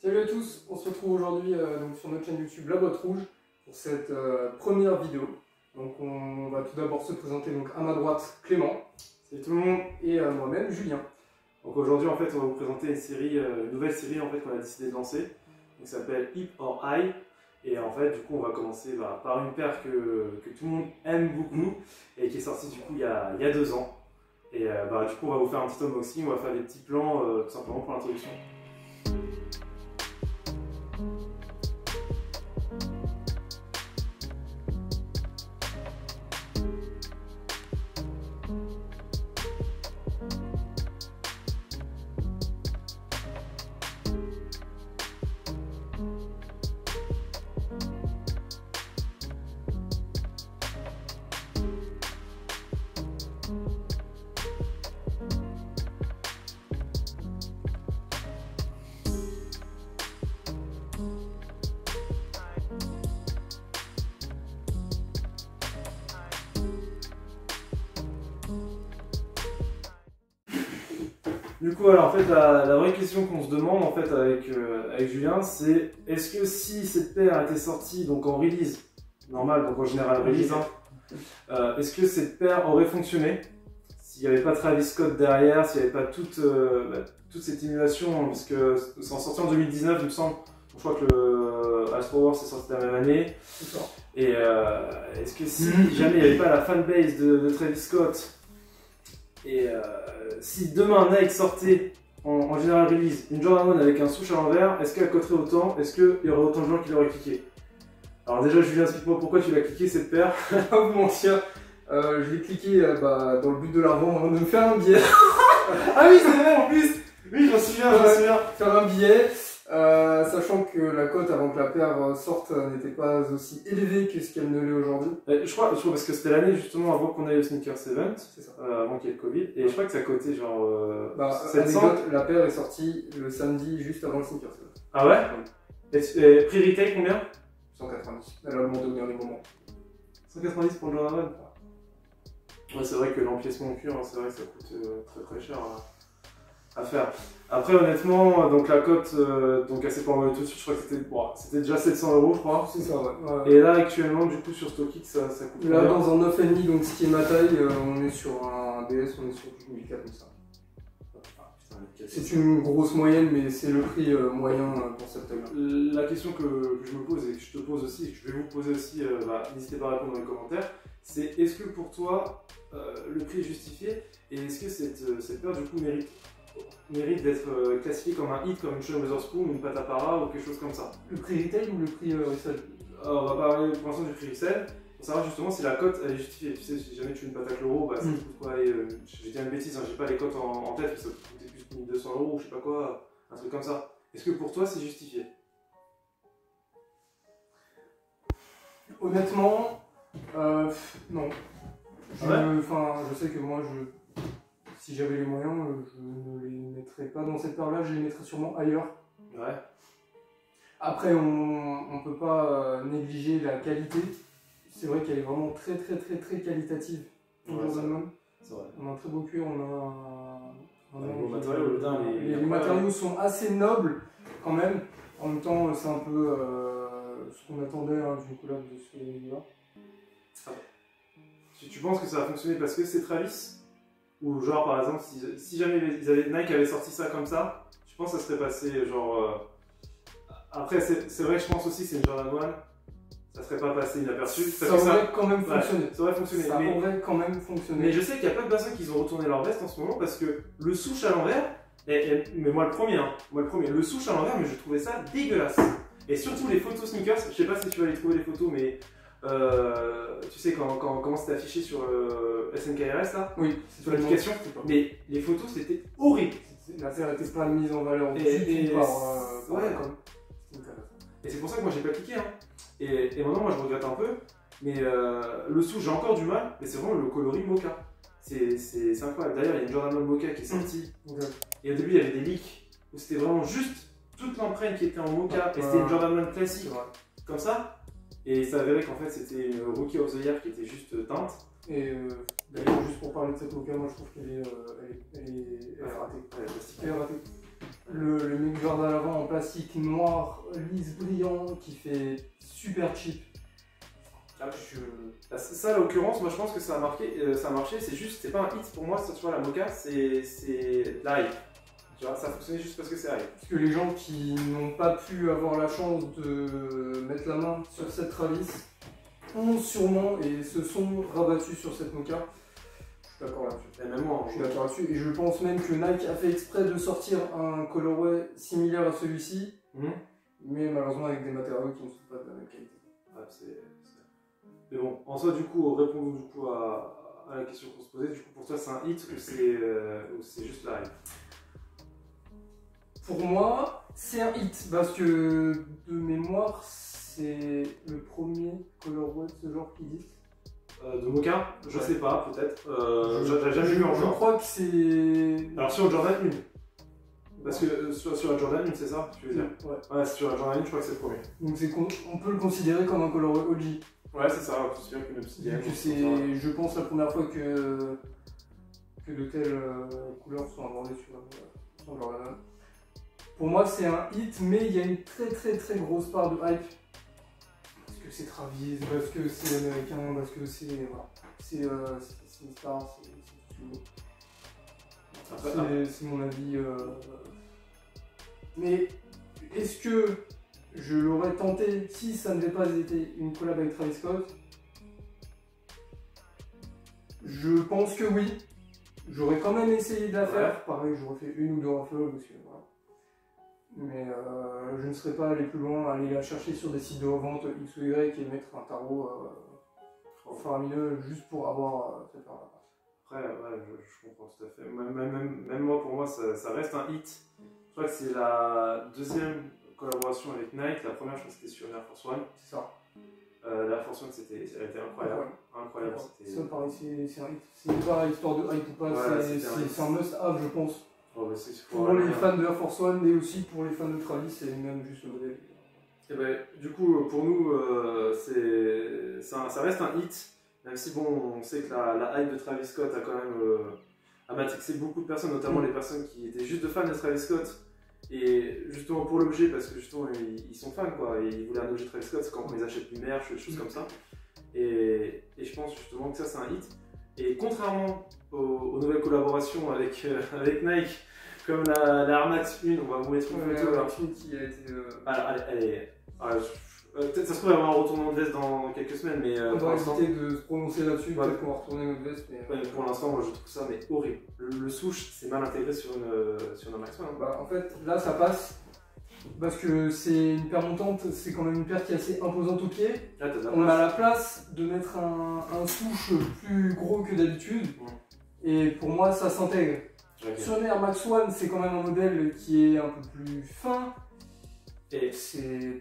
Salut à tous, on se retrouve aujourd'hui donc sur notre chaîne YouTube La Boîte Rouge pour cette première vidéo. Donc on va tout d'abord se présenter, donc à ma droite Clément, Salut tout le monde. et moi-même Julien. Donc aujourd'hui en fait on va vous présenter une nouvelle série en fait qu'on a décidé de lancer. Donc ça s'appelle Hip or High. Et en fait du coup on va commencer par une paire que tout le monde aime beaucoup et qui est sortie du coup il y a 2 ans. Et du coup on va vous faire un petit unboxing, on va faire des petits plans tout simplement pour l'introduction. Du coup, alors en fait, la vraie question qu'on se demande en fait avec Julien, c'est est-ce que si cette paire était sortie donc en release normale, donc en général release, est-ce que cette paire aurait fonctionné s'il n'y avait pas Travis Scott derrière, s'il n'y avait pas toute cette émulation, parce que c'est en sorti en 2019, il me semble. Je crois que le Astro Wars est sorti la même année. Et est-ce que si jamais il n'y avait pas la fanbase de Travis Scott, et si demain Nike sortait en général release une Jordan 1 avec un souche à l'envers, est-ce qu'elle coterait autant? Est-ce qu'il y aurait autant de gens qui l'auraient cliqué? Alors déjà Julien, explique-moi pourquoi tu l'as cliqué cette paire. Je vais pas vous mentir, je l'ai cliqué dans le but de la revendre, de me faire un billet. Ah oui c'est vrai en plus. Oui j'en souviens, Faire un billet, sachant que la cote avant que la paire sorte n'était pas aussi élevée que ce qu'elle ne l'est aujourd'hui. Je crois parce que c'était l'année justement avant qu'on aille au Sneakers Event, C'est ça. avant qu'il y ait le Covid, et je crois que ça cotait genre 700. Anecdote, la paire est sortie le samedi juste avant le Sneakers Event. Ah ouais? Et prix retail combien? 190. Elle a augmenté au dernier moment. 190 pour le Jordan 1. Ouais, c'est vrai que l'empiècement en cuir, c'est vrai que ça coûte très cher à faire. Après honnêtement, donc la cote, donc elle s'est pas envolée tout de suite, je crois que c'était déjà 700 €, je crois. C'est ça, ouais. Et là actuellement du coup sur StockX ça coûte Là combien? dans un 9,5, donc ce qui est ma taille, on est sur un DS, on est sur du 1400. C'est une grosse moyenne, mais c'est le prix moyen pour cette taille. La question que je me pose et que je te pose aussi, et que je vais vous poser aussi, n'hésitez pas à répondre dans les commentaires, c'est est-ce que pour toi le prix est justifié et est-ce que cette paire du coup mérite d'être classifiée comme un hit, comme une Sean Wotherspoon ou une Patapara ou quelque chose comme ça? Le prix retail ou le prix resell? Alors, on va parler pour l'instant du prix resell, pour savoir justement si la cote elle est justifiée. Tu sais, si jamais tu fais une Pata Chloro, ça coûte quoi? J'ai dit une bêtise, j'ai pas les cotes en tête, mais ça coûtait plus de 1200 € ou je sais pas quoi, un truc comme ça. Est-ce que pour toi c'est justifié? Honnêtement, non. Ouais. Je sais que moi, si j'avais les moyens, je ne les mettrais pas dans cette paire-là, je les mettrais sûrement ailleurs. Ouais. Après, on peut pas négliger la qualité. C'est vrai qu'elle est vraiment très qualitative. C'est vrai. On a un très beau cuir, on a Les beaux matériaux, les matériaux sont assez nobles quand même. En même temps, c'est un peu ce qu'on attendait d'une collab de ce niveau-là. Tu penses que ça va fonctionner parce que c'est Travis? Ou genre par exemple, si jamais Nike avait sorti ça comme ça, tu penses que ça serait passé genre... Après c'est vrai que je pense aussi que c'est une Jordan 1, ça serait pas passé inaperçu. Ça aurait quand même fonctionné. Ça aurait fonctionné. Ça aurait quand même fonctionné. Mais je sais qu'il y a plein de personnes qui ont retourné leur veste en ce moment parce que le souche à l'envers, mais moi le premier, le souche à l'envers, mais je trouvais ça dégueulasse. Et surtout les photos sneakers, je sais pas si tu vas aller trouver les photos, mais tu sais comment c'était affiché sur SNKRS là, oui, sur l'application, mais les photos c'était horrible. La paire était pas mise en valeur Et et c'est pour ça que moi j'ai pas cliqué. Et maintenant moi je regrette un peu, mais le souche j'ai encore du mal, mais c'est vraiment le coloris mocha. C'est incroyable. D'ailleurs il y a une Jordan 1 mocha qui est sortie, et au début il y avait des leaks où c'était vraiment juste toute l'empreinte qui était en mocha, et c'était une Jordan 1 classique, comme ça. Et ça avéré qu'en fait c'était une Rookie of the Year qui était juste teinte. Et d'ailleurs, juste pour parler de cette mocha, moi je trouve qu'elle est ratée. Elle est ratée. Le mid-guard à l'avant en plastique noir, lisse, brillant, qui fait super cheap. Ça, à l'occurrence, moi je pense que ça a marché, c'est juste, c'est pas un hit pour moi, ça, tu vois, la Mocha, c'est la hype. Tu vois, ça a fonctionné juste parce que c'est hype. Parce que les gens qui n'ont pas pu avoir la chance de mettre la main sur cette Travis ont sûrement et se sont rabattus sur cette Mocha. Je suis d'accord là-dessus. Et même moi, Je suis d'accord là-dessus. Et je pense même que Nike a fait exprès de sortir un colorway similaire à celui-ci, mais malheureusement avec des matériaux qui ne sont pas de la même qualité. Mais bon, en soi, du coup, répondons du coup à la question qu'on se posait. Du coup, pour toi, c'est un hit ou c'est juste la hype? Pour moi, c'est un hit parce que de mémoire, c'est le premier colorway de ce genre qui existe. De Mocha, je sais pas, peut-être. J'ai jamais vu encore. Je crois que c'est. Alors sur Jordan 1. Parce que sur la Jordan 1, c'est ça, tu veux dire? Ouais, sur la Jordan 1, je crois que c'est le premier. Donc on peut le considérer comme un colorway OG. Ouais, c'est ça, c'est bien qu'une obsidienne. C'est, je pense, la première fois que de telles couleurs sont abordées sur Jordan. Pour moi, c'est un hit, mais il y a une très grosse part de hype. Parce que c'est Travis, parce que c'est américain, parce que c'est. Voilà. C'est une star, c'est mon avis. Mais est-ce que je l'aurais tenté si ça n'avait pas été une collab avec Travis Scott? Je pense que oui. J'aurais quand même essayé de la faire. Pareil, j'aurais fait une ou deux raffles. Voilà. Mais je ne serais pas allé plus loin, aller la chercher sur des sites de revente X ou Y et mettre un tarot faramineux juste pour avoir cette part-là. Après, ouais, je comprends tout à fait. Même moi, pour moi, ça reste un hit. Je crois que c'est la deuxième collaboration avec Nike. La première, je crois que c'était sur Air Force One. C'est ça. L'Air Force One, elle était incroyable. Incroyable. Ça, pareil, c'est un hit. C'est pas histoire de hype ou pas, c'est un must-have, je pense. Oh, bah pour les fans de Air Force One et aussi pour les fans de Travis et même juste le modèle. Et ben, du coup, pour nous, ça reste un hit, même si bon, on sait que la hype de Travis Scott a quand même matrixé beaucoup de personnes, notamment les personnes qui étaient juste de fans de Travis Scott, et justement pour l'objet, parce que justement ils sont fans quoi, et ils voulaient un objet Travis Scott, c'est quand ils achètent du merch, des choses comme ça. Et je pense justement que ça c'est un hit. Et contrairement aux nouvelles collaborations avec Nike, comme la Air Max 1, on va vous mettre une photo. La Air Max 1 qui a été. Alors, peut-être ça se trouve avoir un retournement de veste dans quelques semaines, mais on va éviter de se prononcer là-dessus, peut-être qu'on va retourner notre veste. Mais pour l'instant, moi je trouve ça mais horrible. Le souche, c'est mal intégré sur une Air Max 1. Bah, en fait, là ça passe. Parce que c'est une paire montante, c'est quand même une paire qui est assez imposante au pied. On a la place de mettre un souche plus gros que d'habitude. Et pour moi, ça s'intègre. Sur une Air Max One, c'est quand même un modèle qui est un peu plus fin. Et c'est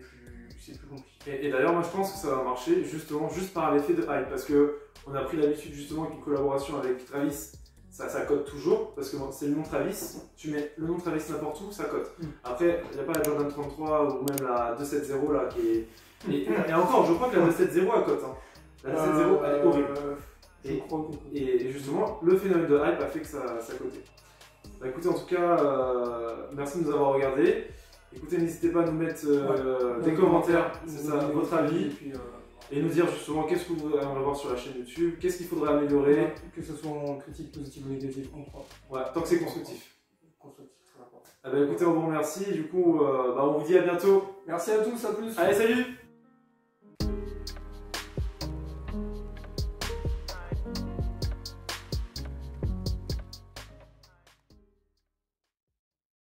plus compliqué. Et d'ailleurs, moi je pense que ça va marcher justement juste par l'effet de hype. Parce qu'on a pris l'habitude justement qu'une collaboration avec Travis, ça cote toujours, parce que c'est le nom Travis, tu mets le nom Travis n'importe où, ça cote. Après, il n'y a pas la Jordan 33 ou même la 270 là qui est. Et encore, je crois que la 270 elle cote. Hein. La 270 elle est horrible. Et justement, le phénomène de hype a fait que ça cotait. Bah écoutez, en tout cas, merci de nous avoir regardés. Écoutez, n'hésitez pas à nous mettre des commentaires, c'est ça, votre avis. Et nous dire justement qu'est-ce que vous voudrez voir sur la chaîne YouTube, qu'est-ce qu'il faudrait améliorer. Que ce soit en critique positive ou négative, on croit. Ouais, tant que c'est constructif. Constructif, très important. Ah bah écoutez, on vous remercie. Du coup, on vous dit à bientôt. Merci à tous, à plus. Allez, salut!